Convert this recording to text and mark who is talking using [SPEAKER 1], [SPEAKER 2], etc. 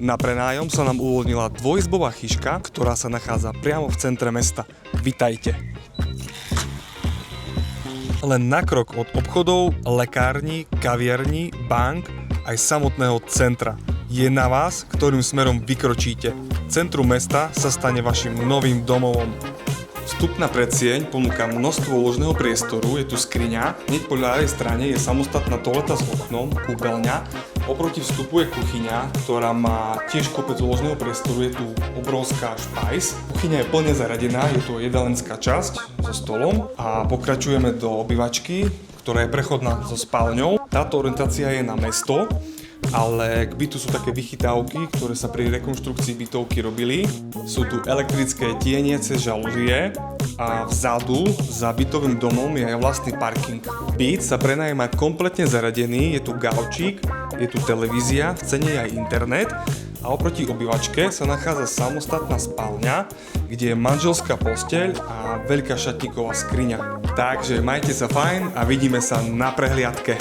[SPEAKER 1] Na prenájom sa nám uvoľnila dvojizbová chyška, ktorá sa nachádza priamo v centre mesta. Vitajte. Len na krok od obchodov, lekární, kaviarní, bank aj samotného centra. Je na vás, ktorým smerom vykročíte. Centrum mesta sa stane vašim novým domovom. Vstupná predsieň ponúka množstvo úložného priestoru, je tu skriňa, hneď po ľavej strane je samostatná toaleta s oknom, kúpeľňa, oproti vstupu je kuchyňa, ktorá má tiež kopec úložného priestoru, je tu obrovská špajs. Kuchyňa je plne zaradená, je tu jedálenská časť so stolom a pokračujeme do obývačky, ktorá je prechodná so spálňou. Táto orientácia je na mesto, ale k bytu sú také vychytávky, ktoré sa pri rekonštrukcii bytovky robili. Sú tu elektrické tieniece žalúzie a vzadu za bytovým domom je aj vlastný parking. Byt sa prenajíma kompletne zaradený, je tu gaučík, je tu televízia, v cene je aj internet a oproti obývačke sa nachádza samostatná spálňa, kde je manželská posteľ a veľká šatníková skriňa. Takže majte sa fajn a vidíme sa na prehliadke.